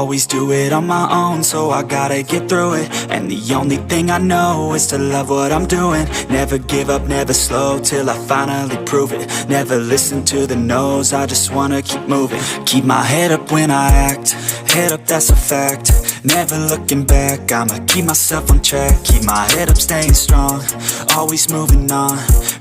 always do it on my own, so I gotta get through it. And the only thing I know is to love what I'm doing. Never give up, never slow, till I finally prove it. Never listen to the no's, I just wanna keep moving. Keep my head up when I act, head up, that's a fact. Never looking back, I'ma keep myself on track. Keep my head up, staying strong, always moving on.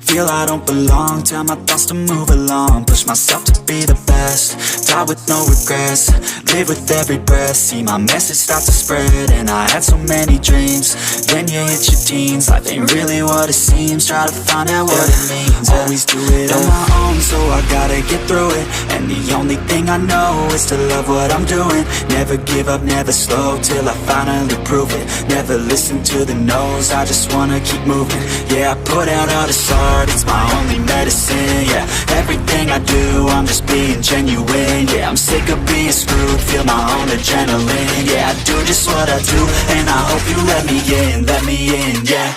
Feel I don't belong, tell my thoughts to move along. Push myself to be the best, die with no regrets. Live with every breath, see my message start to spread. And I had so many dreams, then you hit your teens. Life ain't really what it seems, try to find out what it means. Always do it on my own, so I gotta get through it. And the only thing I know is to love what I'm doing. Never give up, never slow, till I finally prove it. Never listen to the no's, I just wanna keep moving. Yeah, I put out all this art, it's my only medicine. Yeah, everything I do, I'm just being genuine. Yeah, I'm sick of being screwed, feel my own adrenaline. Yeah, I do just what I do, and I hope you let me in, yeah.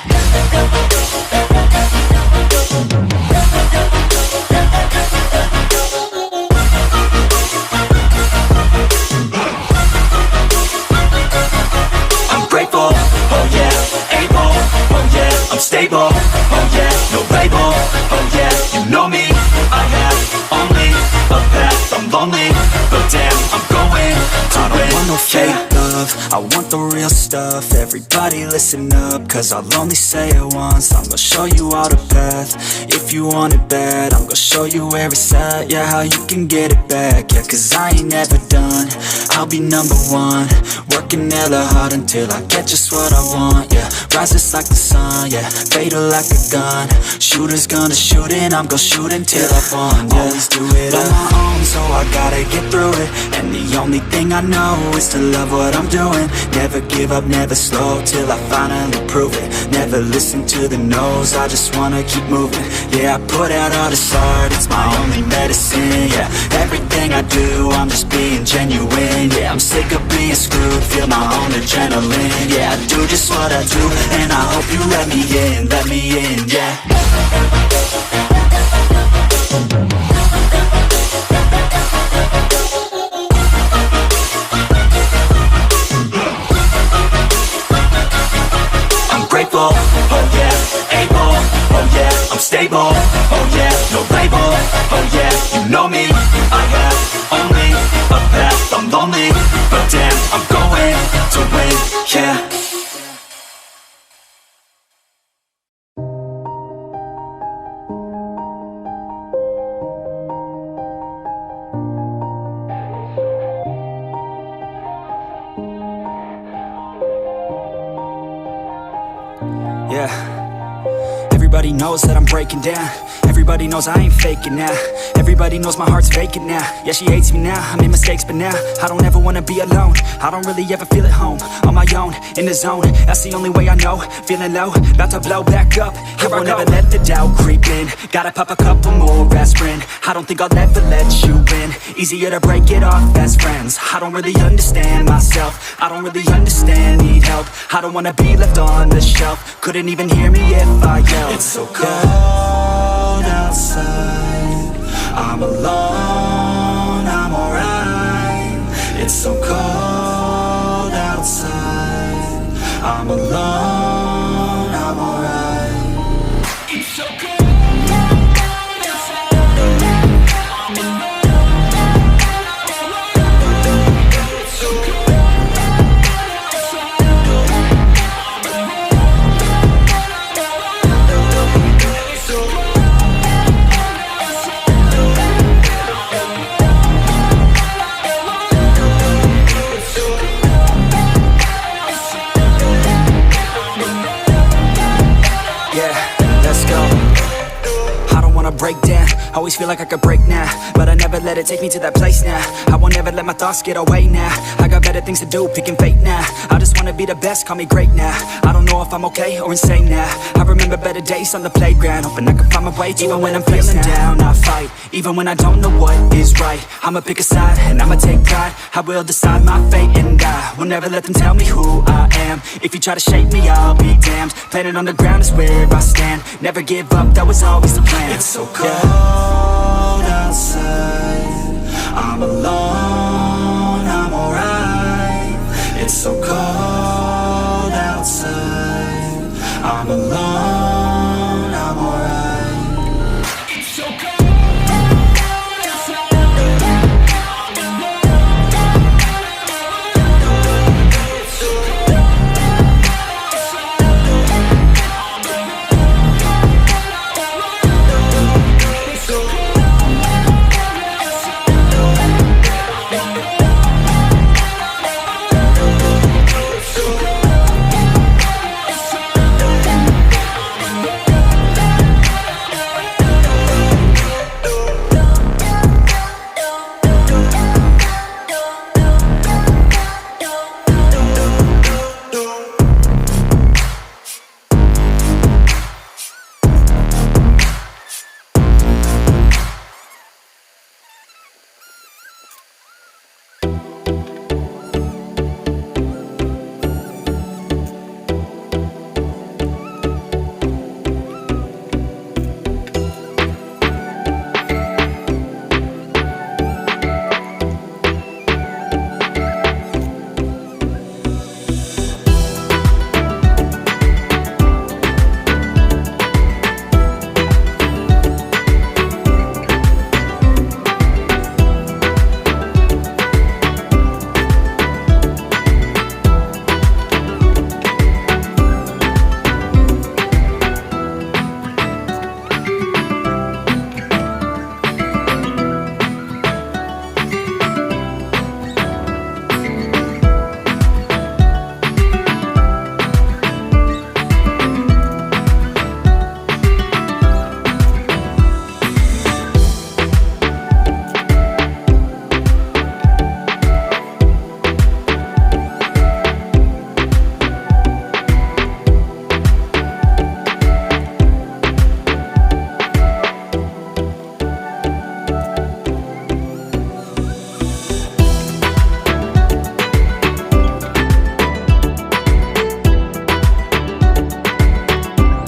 I'm grateful, oh yeah, able, oh yeah, I'm stable, oh yeah, no label, oh yeah, you know me, I have only a path, I'm lonely, but damn, I'm going to win. I don't want no fake love, I want the real stuff. Everybody listen up, cause I'll only say it once. I'm gonna show you all the path, if you want it bad. I'm gonna show you where it's at, yeah, how you can get it back. Yeah, cause I ain't never done, I'll be number one. Working hella hard until I get just what I want, yeah. Rises like the sun, yeah, fatal like a gun. Shooters gonna shoot and I'm gonna shoot until I won, yeah. Always do it on my own, so I gotta get through it. And the only thing I know is to love what I'm doing. Never give up, never slow, till I finally prove it. Never listen to the no's, I just wanna keep moving. Yeah, I put out all this art, it's my only medicine. Yeah, everything I do, I'm just being genuine. Yeah, I'm sick of being screwed, feel my own adrenaline. Yeah, I do just what I do, and I hope you let me in, yeah. Grateful, oh yeah, able, oh yeah, I'm stable, oh yeah, no label, oh yeah, you know me, I have only a path, I'm lonely, but damn, I'm going to win, yeah. Yeah, everybody knows that I'm breaking down. Everybody knows I ain't faking now. Everybody knows my heart's vacant now. Yeah, she hates me now, I made mistakes but now I don't ever wanna be alone. I don't really ever feel at home. On my own, in the zone, that's the only way I know. Feeling low, about to blow back up. Here I won't ever let the doubt creep in. Gotta pop a couple more aspirin. I don't think I'll ever let you in. Easier to break it off best friends. I don't really understand myself, I don't really understand, need help. I don't wanna be left on the shelf. Couldn't even hear me if I yelled. It's so cold outside, I'm alone, I'm alright. It's so cold outside, I'm alone, I'm alright. It's so cold. Break down, always feel like I could break now, but I never let it take me to that place now. I won't ever let my thoughts get away now. I got better things to do, picking fate now. I just wanna be the best, call me great now. I don't know if I'm okay or insane now. I remember better days on the playground, hoping I can find my way to even when I'm feeling down, I fight, even when I don't know what is right. I'ma pick a side, and I'ma take pride. I will decide my fate, and I will never let them tell me who I am. If you try to shape me, I'll be damned. Planet on the ground is where I stand. Never give up, that was always the plan. It's so cold outside, I'm alone, I'm alright. so cold outside. I'm alone